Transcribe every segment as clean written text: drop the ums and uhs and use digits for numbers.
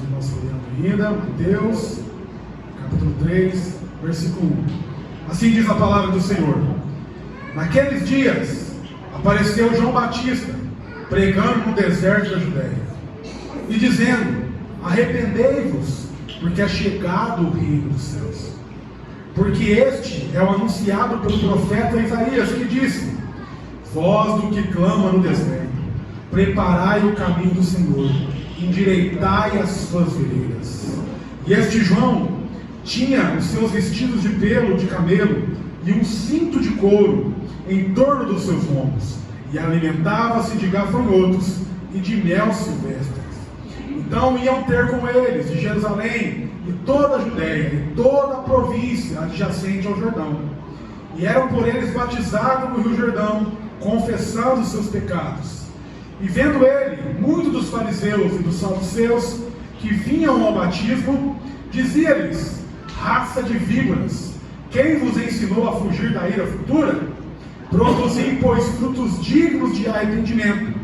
irmãos olhando ainda, Mateus, capítulo 3, versículo 1. Assim diz a palavra do Senhor. Naqueles dias apareceu João Batista, pregando no deserto da Judéia, e dizendo: arrependei-vos, porque é chegado o reino dos céus. Porque este é o anunciado pelo profeta Isaías, que disse: voz do que clama no deserto, preparai o caminho do Senhor, endireitai as suas veredas. E este João tinha os seus vestidos de pelo de camelo e um cinto de couro em torno dos seus lombos, e alimentava-se de gafanhotos e de mel silvestres. Então iam ter com eles de Jerusalém e toda a Judéia e toda a província adjacente ao Jordão, e eram por eles batizados no Rio Jordão, confessando os seus pecados. E vendo ele muitos dos fariseus e dos saduceus que vinham ao batismo, dizia-lhes: raça de víboras, quem vos ensinou a fugir da ira futura? Produzi, pois, frutos dignos de arrependimento,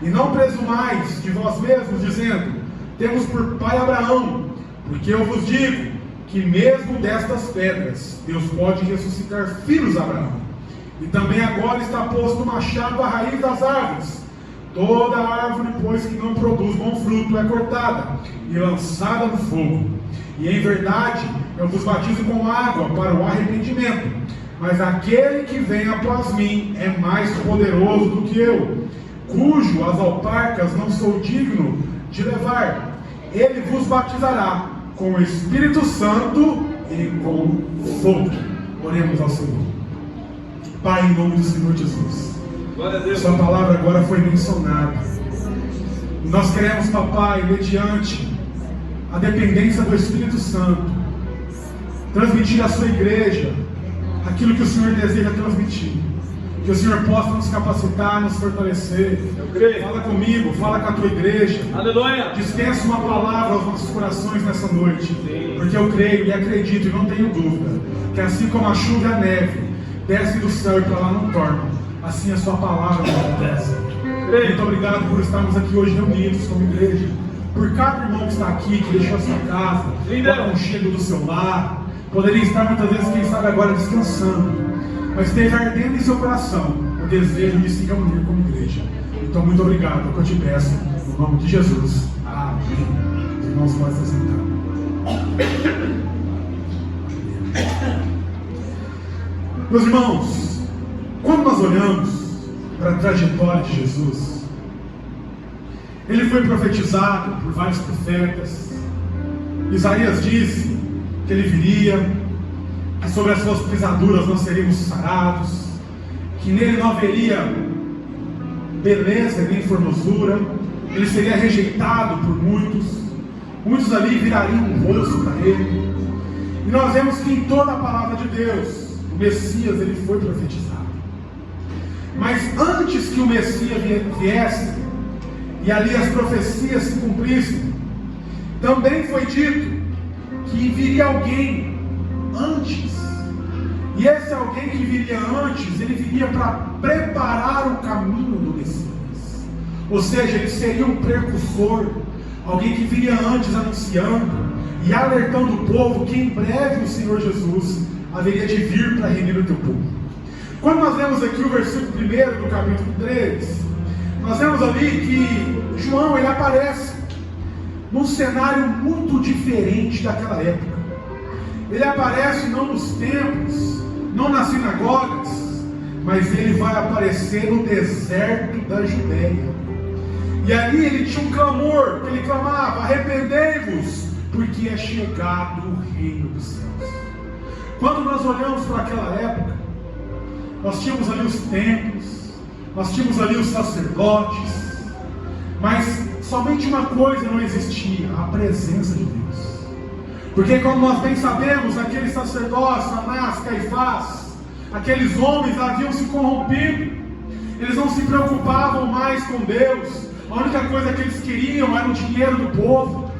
e não presumais de vós mesmos, dizendo: temos por pai Abraão, porque eu vos digo que mesmo destas pedras Deus pode ressuscitar filhos a Abraão. E também agora está posto o machado à raiz das árvores. Toda árvore, pois, que não produz bom fruto é cortada e lançada no fogo. E em verdade eu vos batizo com água para o arrependimento, mas aquele que vem após mim é mais poderoso do que eu, cujo as alparcas não sou digno de levar. Ele vos batizará com o Espírito Santo e com fogo. Oremos ao Senhor. Pai, em nome do Senhor Jesus, Sua palavra agora foi mencionada. Nós queremos, papai, mediante a dependência do Espírito Santo, transmitir à sua igreja aquilo que o Senhor deseja transmitir. Que o Senhor possa nos capacitar, nos fortalecer. Fala comigo, fala com a tua igreja. Aleluia. Dispensa uma palavra aos nossos corações nessa noite. Porque eu creio e acredito e não tenho dúvida que assim como a chuva e a neve desce do céu e para lá não tornam, assim a sua palavra não acontece. Muito obrigado por estarmos aqui hoje reunidos como igreja. Por cada irmão que está aqui, que deixou a sua casa, o aconchego do seu lar. Poderia estar muitas vezes, quem sabe agora, descansando, mas esteja ardendo em seu coração o desejo de se reunir como igreja. Então, muito obrigado, é o que eu te peço, no nome de Jesus. Amém. Os irmãos podem se sentar. Meus irmãos, quando nós olhamos para a trajetória de Jesus, ele foi profetizado por vários profetas. Isaías disse que ele viria, que sobre as suas pisaduras nós seríamos sarados, que nele não haveria beleza nem formosura, ele seria rejeitado por muitos ali virariam um rosto para ele. E nós vemos que em toda a palavra de Deus, o Messias ele foi profetizado. Mas antes que o Messias viesse, e ali as profecias se cumprissem, também foi dito que viria alguém antes. E esse alguém que viria antes, ele viria para preparar o caminho do Messias. Ou seja, ele seria um precursor, alguém que viria antes anunciando e alertando o povo que em breve o Senhor Jesus haveria de vir para remir o teu povo. Quando nós lemos aqui o versículo 1 do capítulo 3, nós vemos ali que João ele aparece num cenário muito diferente daquela época. Ele aparece não nos templos, não nas sinagogas, mas ele vai aparecer no deserto da Judéia. E ali ele tinha um clamor, que ele clamava: arrependei-vos, porque é chegado o reino dos céus. Quando nós olhamos para aquela época, nós tínhamos ali os templos, nós tínhamos ali os sacerdotes, mas somente uma coisa não existia: a presença de Deus. Porque como nós bem sabemos, aqueles sacerdotes, Anás, Caifás, aqueles homens haviam se corrompido, eles não se preocupavam mais com Deus. A única coisa que eles queriam era o dinheiro do povo,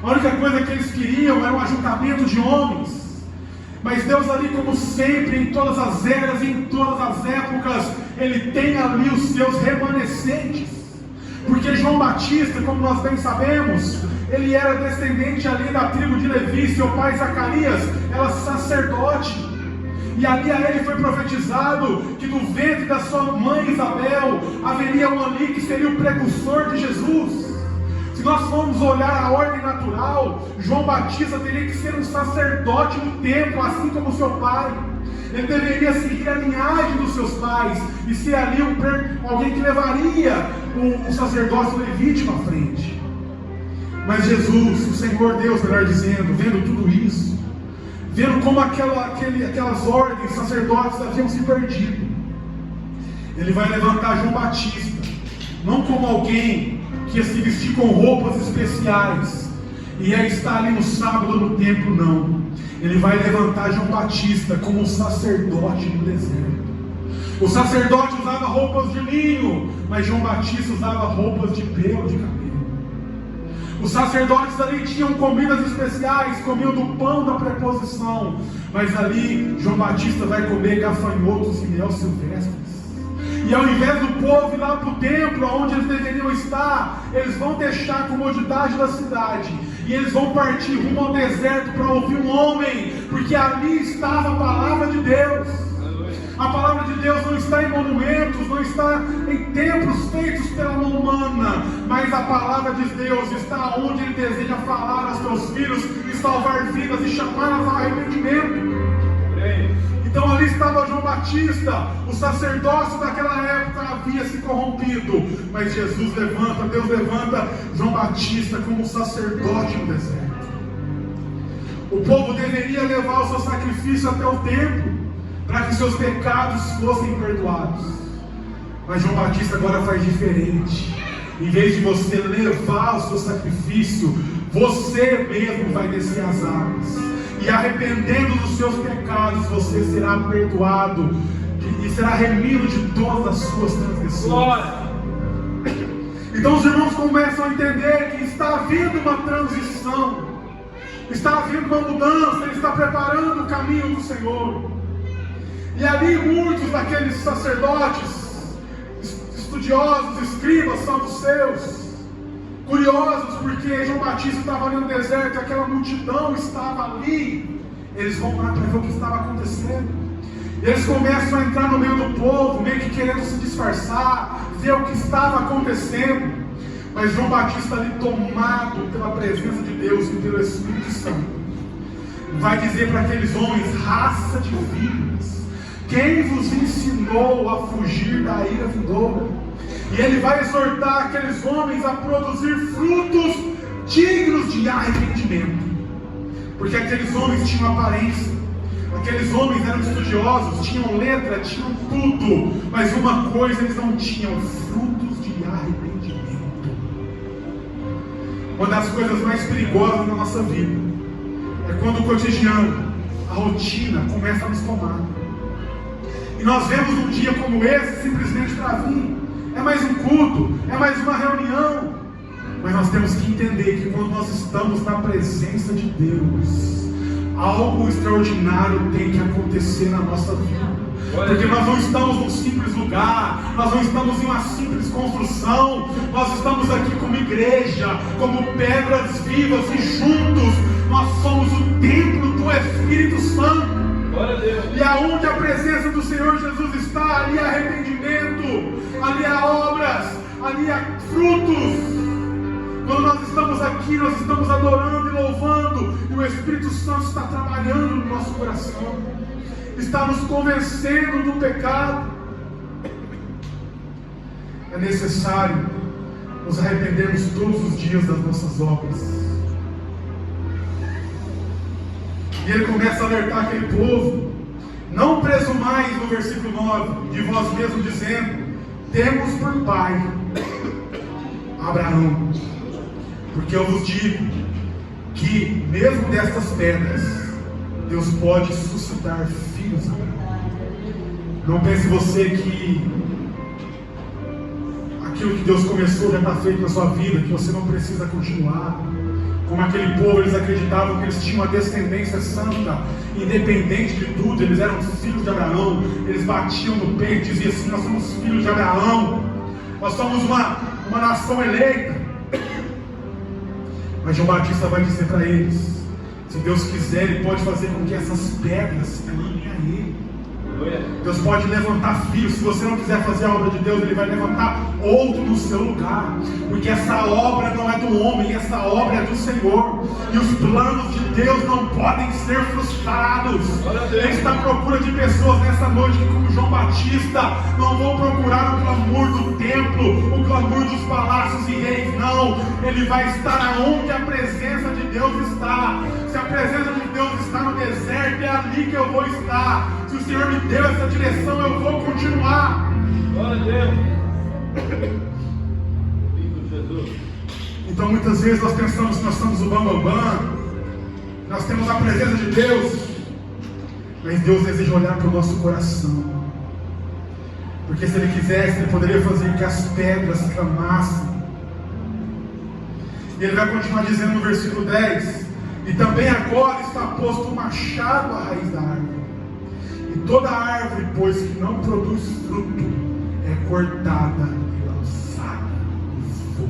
a única coisa que eles queriam era um ajuntamento de homens. Mas Deus ali, como sempre, em todas as eras e em todas as épocas, Ele tem ali os seus remanescentes. Porque João Batista, como nós bem sabemos, ele era descendente ali da tribo de Levi, seu pai Zacarias era sacerdote. E ali a ele foi profetizado que do ventre da sua mãe Isabel haveria um ali que seria o precursor de Jesus. Se nós formos olhar a ordem natural, João Batista teria que ser um sacerdote no templo, assim como seu pai. Ele deveria seguir a linhagem dos seus pais e ser ali alguém que levaria o sacerdócio levítico à frente. Mas Jesus, o Senhor Deus, melhor dizendo, vendo tudo isso, vendo como aquelas ordens sacerdotes haviam se perdido, ele vai levantar João Batista, não como alguém que ia se vestir com roupas especiais e ia estar ali no sábado no templo, não. Ele vai levantar João Batista como um sacerdote no deserto. O sacerdote usava roupas de linho, mas João Batista usava roupas de pelo de camelo. Os sacerdotes ali tinham comidas especiais, comiam do pão da preposição, mas ali João Batista vai comer gafanhotos e mel silvestres. E ao invés do povo ir lá para o templo, onde eles deveriam estar, eles vão deixar a comodidade da cidade e eles vão partir rumo ao deserto para ouvir um homem, porque ali estava a palavra de Deus. A palavra de Deus não está em monumentos, não está em templos feitos pela mão humana, mas a palavra de Deus está onde Ele deseja falar aos seus filhos e salvar vidas e chamá-las ao arrependimento. Então ali estava João Batista, o sacerdócio daquela época havia se corrompido, mas Deus levanta João Batista como sacerdote no deserto. O povo deveria levar o seu sacrifício até o templo, para que seus pecados fossem perdoados. Mas João Batista agora faz diferente. Em vez de você levar o seu sacrifício, você mesmo vai descer as águas. E arrependendo dos seus pecados, você será perdoado e será remido de todas as suas transgressões. Então os irmãos começam a entender que está havendo uma transição, está havendo uma mudança, Ele está preparando o caminho do Senhor. E ali muitos daqueles sacerdotes, estudiosos, escribas, saduceus, curiosos porque João Batista estava ali no deserto e aquela multidão estava ali, eles vão lá para ver o que estava acontecendo. Eles começam a entrar no meio do povo, meio que querendo se disfarçar, ver o que estava acontecendo. Mas João Batista ali, tomado pela presença de Deus e pelo Espírito Santo, vai dizer para aqueles homens: raça de víboras, quem vos ensinou a fugir da ira vindoura? E ele vai exortar aqueles homens a produzir frutos dignos de arrependimento. Porque aqueles homens tinham aparência, aqueles homens eram estudiosos, tinham letra, tinham tudo, mas uma coisa eles não tinham: frutos de arrependimento. Uma das coisas mais perigosas da nossa vida é quando o cotidiano, a rotina começa a nos tomar. E nós vemos um dia como esse simplesmente para vir. É mais um culto, é mais uma reunião. Mas nós temos que entender que quando nós estamos na presença de Deus, algo extraordinário tem que acontecer na nossa vida. Porque nós não estamos num simples lugar, nós não estamos em uma simples construção, nós estamos aqui como igreja, como pedras vivas, e juntos nós somos o templo do Espírito Santo. E aonde a presença do Senhor Jesus está, ali há arrependimento, ali há obras, ali há frutos. Quando nós estamos aqui, nós estamos adorando e louvando, e o Espírito Santo está trabalhando no nosso coração, está nos convencendo do pecado. É necessário nos arrependermos todos os dias das nossas obras. E ele começa a alertar aquele povo: não presumais, no versículo 9, de vós mesmos, dizendo: temos por pai Abraão. Porque eu vos digo que mesmo destas pedras Deus pode suscitar filhos a Abraão. Não pense você que aquilo que Deus começou já está feito na sua vida, que você não precisa continuar. Como aquele povo, eles acreditavam que eles tinham uma descendência santa, independente de tudo, eles eram filhos de Abraão. Eles batiam no peito e diziam assim: nós somos filhos de Abraão, nós somos uma nação eleita. Mas João Batista vai dizer para eles: se Deus quiser, Ele pode fazer com que essas pedras clamem a Ele. Deus pode levantar filhos. Se você não quiser fazer a obra de Deus, Ele vai levantar outro no seu lugar, porque essa obra não é do homem, essa obra é do Senhor, e os planos de Deus não podem ser frustrados. Ele está à procura de pessoas nessa noite que, como João Batista, não vão procurar o clamor do templo, o clamor dos palácios e reis, não. Ele vai estar onde a presença de Deus está. Se a presença de Deus está no deserto, é ali que eu vou estar. Se o Senhor me deu essa direção, eu vou continuar. Glória a Deus. Lindo Jesus. Então muitas vezes nós pensamos que nós somos o bambambam, nós temos a presença de Deus, mas Deus deseja olhar para o nosso coração, porque se Ele quisesse, Ele poderia fazer que as pedras clamassem. E Ele vai continuar dizendo no versículo 10: e também agora está posto o machado à raiz da árvore, e toda árvore, pois, que não produz fruto, é cortada e lançada no fogo.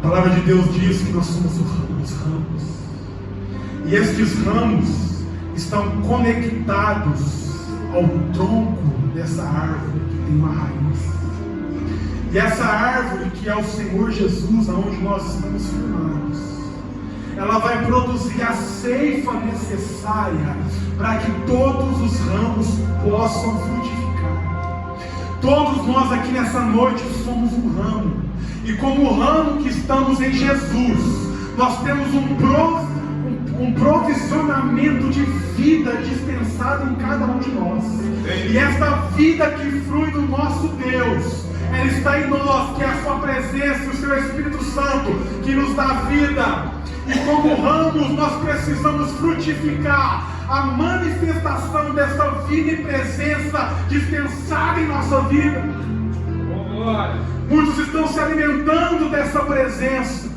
A palavra de Deus diz que nós somos os ramos, e estes ramos estão conectados ao tronco dessa árvore que tem uma raiz. E essa árvore, que é o Senhor Jesus, aonde nós estamos firmados, ela vai produzir a ceifa necessária para que todos os ramos possam frutificar. Todos nós aqui nessa noite somos um ramo, e como ramo que estamos em Jesus, nós temos um provisionamento de vida dispensado em cada um de nós. E esta vida que flui do nosso Deus, ela está em nós, que é a sua presença e o seu Espírito Santo que nos dá vida. E como ramos, nós precisamos frutificar a manifestação dessa vida e presença dispensada em nossa vida. Muitos estão se alimentando dessa presença,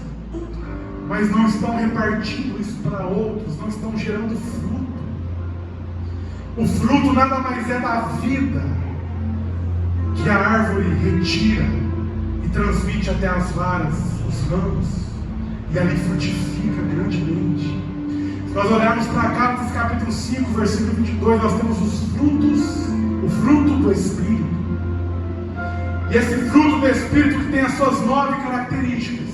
mas não estão repartindo isso para outros, não estão gerando fruto. O fruto nada mais é da vida que a árvore retira e transmite até as varas, os ramos, e ali frutifica grandemente. Se nós olharmos para Gálatas capítulo 5, versículo 22, nós temos os frutos, o fruto do Espírito. E esse fruto do Espírito, que tem as suas 9 características,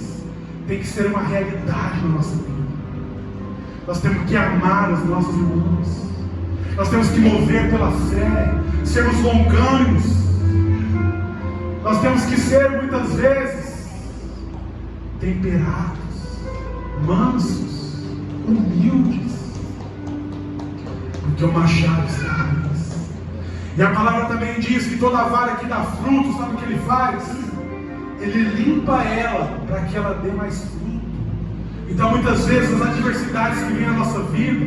tem que ser uma realidade na nossa vida. Nós temos que amar os nossos irmãos, nós temos que mover pela fé, sermos longânimos, nós temos que ser muitas vezes temperados, mansos, humildes, porque o machado está à raiz. E a palavra também diz que toda vara que dá fruto, sabe o que ele faz? Ele limpa ela para que ela dê mais fruto. Então muitas vezes as adversidades que vêm na nossa vida,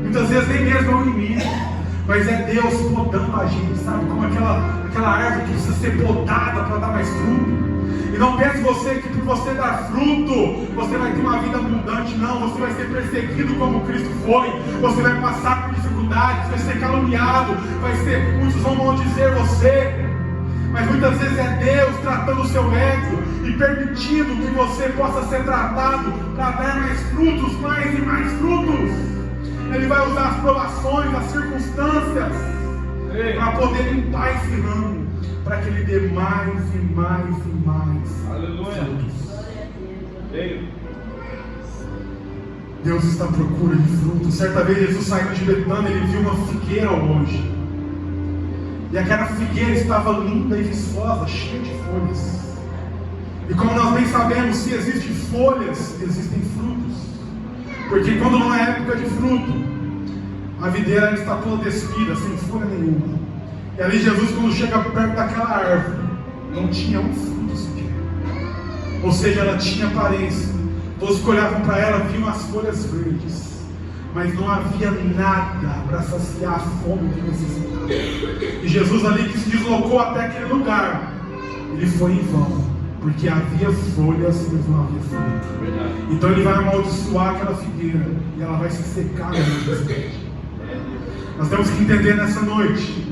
muitas vezes nem mesmo é o inimigo, mas é Deus podando a gente, sabe? Como aquela árvore que precisa ser podada para dar mais fruto. E não pense você que por você dar fruto, você vai ter uma vida abundante. Não, você vai ser perseguido como Cristo foi. Você vai passar por dificuldades, vai ser caluniado, muitos vão maldizer você. Mas muitas vezes é Deus tratando o seu ego e permitindo que você possa ser tratado para dar mais frutos, mais e mais frutos. Ele vai usar as provações, as circunstâncias, para poder limpar esse ramo, para que ele dê mais e mais e mais. Aleluia. Frutos. Deus está à procura de frutos. Certa vez Jesus saindo de Betânia, ele viu uma figueira ao longe. E aquela figueira estava linda e viçosa, cheia de folhas. E como nós bem sabemos, se existem folhas, existem frutos. Porque quando não é época de fruto, a videira está toda despida, sem folha nenhuma. E ali Jesus, quando chega perto daquela árvore, não tinha um fruto sequer. Ou seja, ela tinha aparência. Todos que olhavam para ela viam as folhas verdes, mas não havia nada para saciar a fome que necessitava. E Jesus ali, que se deslocou até aquele lugar, ele foi em vão, porque havia folhas, mas não havia fruto. Então ele vai amaldiçoar aquela figueira e ela vai se secar na noite. Nós temos que entender nessa noite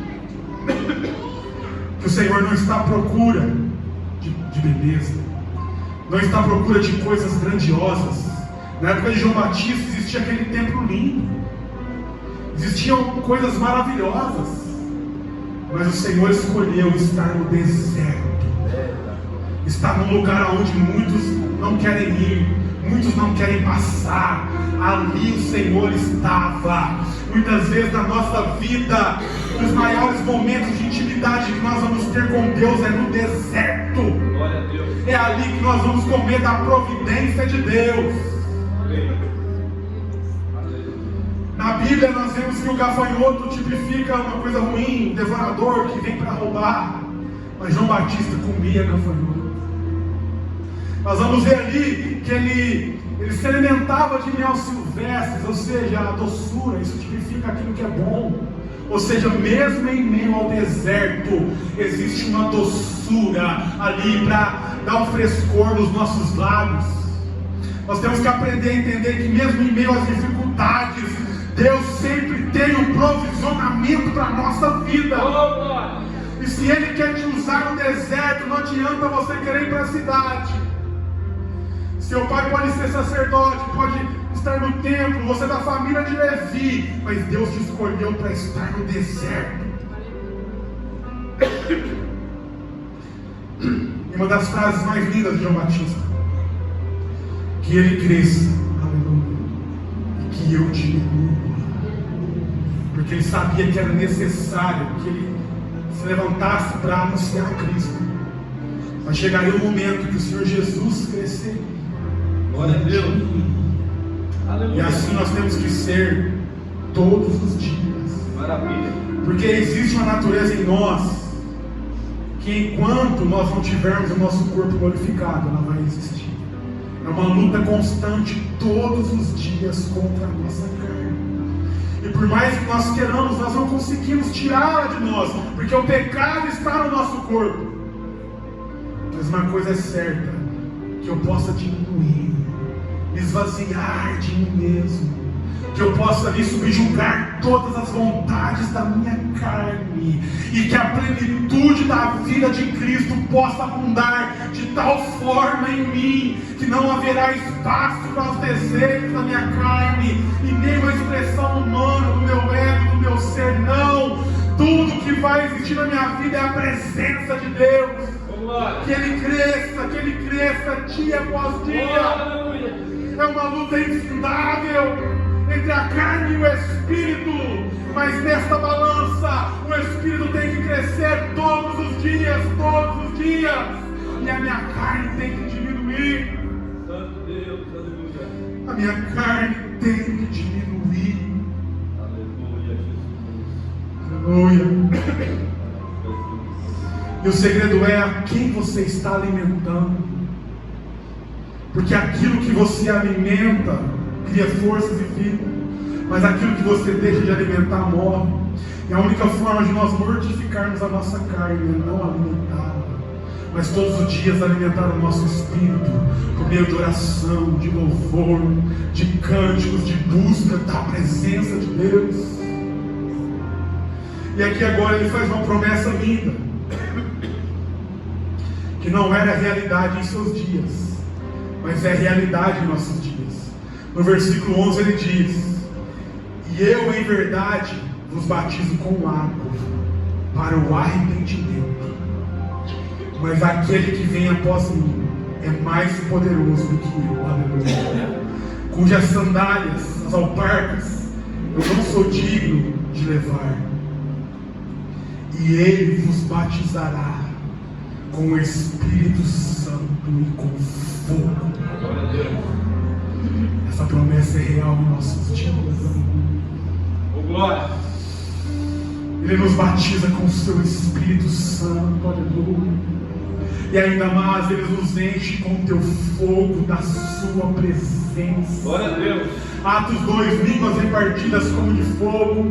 que o Senhor não está à procura de beleza. não está à procura de coisas grandiosas. Na época de João Batista existia aquele templo lindo, existiam coisas maravilhosas, mas o Senhor escolheu estar no deserto, estar num lugar onde muitos não querem ir, muitos não querem passar. Ali o Senhor estava. Muitas vezes na nossa vida, os maiores momentos de intimidade que nós vamos ter com Deus é no deserto. Glória a Deus. É ali que nós vamos comer da providência de Deus. Na Bíblia nós vemos que o gafanhoto tipifica uma coisa ruim, um devorador que vem para roubar. Mas João Batista comia gafanhoto. Nós vamos ver ali que ele se alimentava de mel silvestres, ou seja, a doçura, isso tipifica aquilo que é bom. Ou seja, mesmo em meio ao deserto, existe uma doçura ali para dar um frescor nos nossos lábios. Nós temos que aprender a entender que mesmo em meio às dificuldades, Deus sempre tem um provisionamento para a nossa vida. E se Ele quer te usar no deserto, não adianta você querer ir para a cidade. Seu pai pode ser sacerdote, pode estar no templo, você é da família de Levi, mas Deus te escolheu para estar no deserto. E uma das frases mais lindas de João Batista: que ele cresça, aleluia, e que eu diminua. Porque ele sabia que era necessário que ele se levantasse para anunciar Cristo. Mas chegaria o momento que o Senhor Jesus cresceria. Glória a Deus. E assim nós temos que ser todos os dias. Maravilha. Porque existe uma natureza em nós que enquanto nós não tivermos o nosso corpo glorificado, ela vai existir. É uma luta constante todos os dias contra a nossa carne. E por mais que nós queiramos, nós não conseguimos tirá-la de nós, porque o pecado está no nosso corpo. Mas uma coisa é certa, que eu possa diminuir, me esvaziar de mim mesmo, que eu possa ali subjugar todas as vontades da minha carne, e que a plenitude da vida de Cristo possa abundar de tal forma em mim, que não haverá espaço para os desejos da minha carne, e nem uma expressão humana do meu ego, do meu ser, não. Tudo que vai existir na minha vida é a presença de Deus. Que Ele cresça dia após dia. É uma luta infindável entre a carne e o Espírito, mas nesta balança o Espírito tem que crescer todos os dias, e a minha carne tem que diminuir. Santo Deus, aleluia. A minha carne tem que diminuir. Aleluia, Jesus. Aleluia. E o segredo é a quem você está alimentando. Porque aquilo que você alimenta cria forças e vida, mas aquilo que você deixa de alimentar morre. E a única forma de nós mortificarmos a nossa carne é não alimentá-la, mas todos os dias alimentar o nosso espírito por meio de oração, de louvor, de cânticos, de busca da presença de Deus. E aqui agora ele faz uma promessa linda, que não era realidade em seus dias, mas é realidade em nossos dias. No versículo 11 ele diz: e eu em verdade vos batizo com água para o arrependimento, mas aquele que vem após mim é mais poderoso do que eu, aleluia, cujas sandálias, as alparcas, eu não sou digno de levar, e ele vos batizará com o Espírito Santo e com fogo. Essa promessa é real em nossos dias. Glória. Ele nos batiza com o seu Espírito Santo, aleluia. E ainda mais, Ele nos enche com o teu fogo da sua presença. Glória a Deus. Atos 2, línguas repartidas como de fogo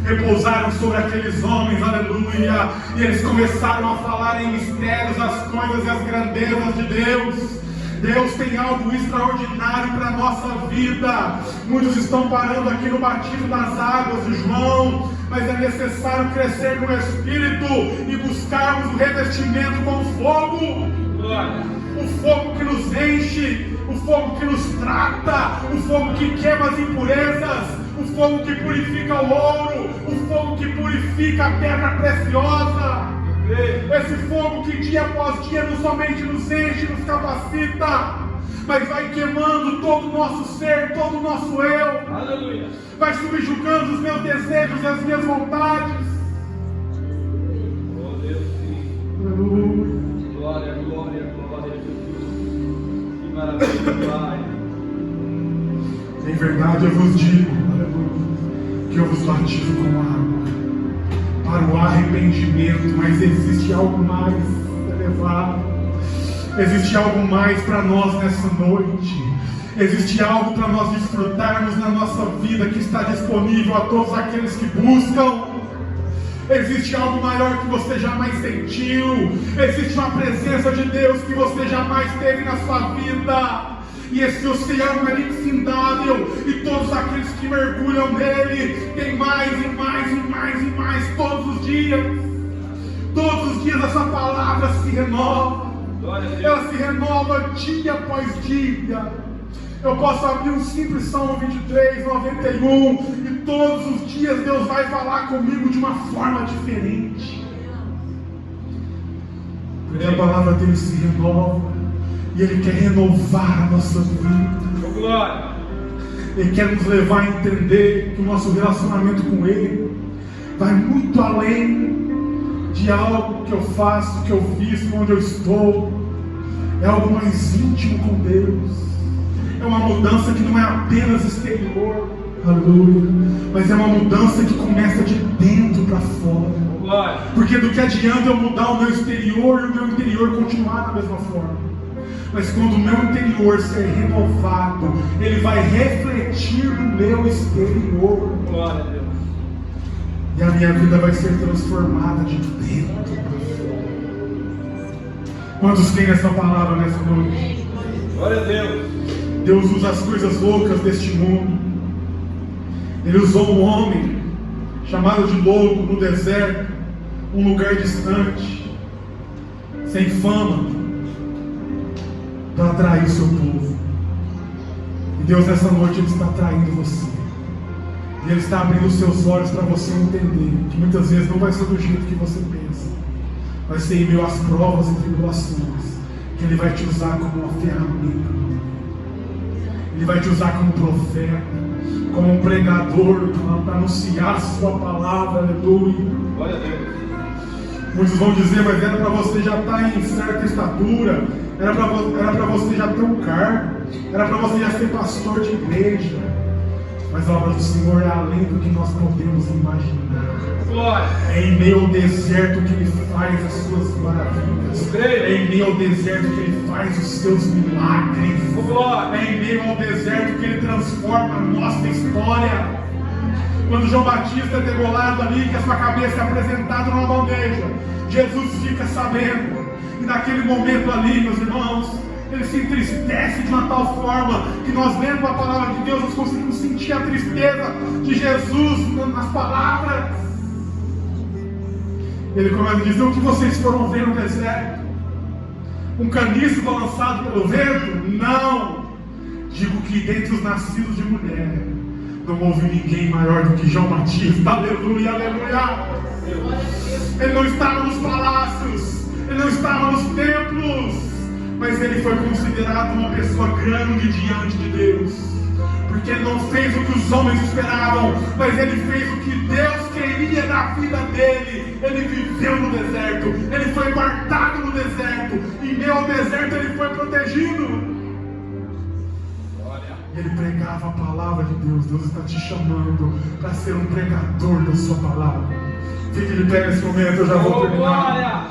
repousaram sobre aqueles homens, aleluia. E eles começaram a falar em mistérios, as coisas e as grandezas de Deus. Deus tem algo extraordinário para a nossa vida. Muitos estão parando aqui no batismo das águas de João, mas é necessário crescer no Espírito e buscarmos o revestimento com fogo. o fogo que nos enche, o fogo que nos trata, o fogo que queima as impurezas, o fogo que purifica o ouro, o fogo que purifica a pedra preciosa. Esse fogo que dia após dia não somente nos enche, nos capacita, mas vai queimando todo o nosso ser, todo o nosso eu. Aleluia. Vai subjugando os meus desejos e as minhas vontades. Oh Deus, sim. Aleluia. Glória, glória, glória, Jesus. Que maravilha, Pai. Em verdade eu vos digo, aleluia, que eu vos batizo com água para o arrependimento, mas existe algo mais elevado, existe algo mais para nós nessa noite, existe algo para nós desfrutarmos na nossa vida que está disponível a todos aqueles que buscam. Existe algo maior que você jamais sentiu, existe uma presença de Deus que você jamais teve na sua vida. E esse oceano é infindável, e todos aqueles que mergulham nele têm mais e mais e mais e mais todos os dias. Todos os dias essa palavra se renova. Ela se renova dia após dia. Eu posso abrir um simples Salmo 23, 91, e todos os dias Deus vai falar comigo de uma forma diferente. Porque a palavra dele se renova. E Ele quer renovar a nossa vida. Glória. Ele quer nos levar a entender que o nosso relacionamento com Ele vai muito além de algo que eu faço, que eu fiz, onde eu estou. É algo mais íntimo com Deus. É uma mudança que não é apenas exterior, aleluia, mas é uma mudança que começa de dentro para fora. Glória. Porque do que adianta eu mudar o meu exterior e o meu interior continuar da mesma forma? Mas quando o meu interior ser renovado, ele vai refletir no meu exterior. Glória a Deus. E a minha vida vai ser transformada de dentro para fora. Quantos têm essa palavra nessa noite? Glória a Deus. Deus usa as coisas loucas deste mundo. Ele usou um homem chamado de louco no deserto, um lugar distante, sem fama, para atrair o seu povo. E Deus nessa noite Ele está atraindo você. E Ele está abrindo os seus olhos para você entender que muitas vezes não vai ser do jeito que você pensa. Vai ser em meio às provas e tribulações que Ele vai te usar como uma ferramenta. Ele vai te usar como profeta, como um pregador, para anunciar a sua palavra. Aleluia. Glória a Deus. Muitos vão dizer, mas era para você já estar em certa estatura, era para você já ter um cargo, era para você já ser pastor de igreja. Mas a obra do Senhor é além do que nós podemos imaginar. Glória. É em meio ao deserto que Ele faz as suas maravilhas. É em meio ao deserto que Ele faz os seus milagres. Glória. É em meio ao deserto que Ele transforma a nossa história. Quando João Batista é degolado ali, que a sua cabeça é apresentada numa bandeja, Jesus fica sabendo. E naquele momento ali, meus irmãos, Ele se entristece de uma tal forma que nós, lendo a palavra de Deus, nós conseguimos sentir a tristeza de Jesus nas palavras. Ele começa a dizer: o que vocês foram ver no deserto? Um caniço balançado pelo vento? Não! Digo que dentre os nascidos de mulher não houve ninguém maior do que João Batista. Aleluia, aleluia! Ele não estava nos palácios, ele não estava nos templos, mas ele foi considerado uma pessoa grande diante de Deus. Porque ele não fez o que os homens esperavam, mas ele fez o que Deus queria na vida dele. Ele viveu no deserto, ele foi guardado no deserto, em meio ao deserto ele foi protegido. E ele pregava a palavra de Deus. Deus está te chamando para ser um pregador da sua palavra. Fique de pé nesse momento, eu já vou terminar.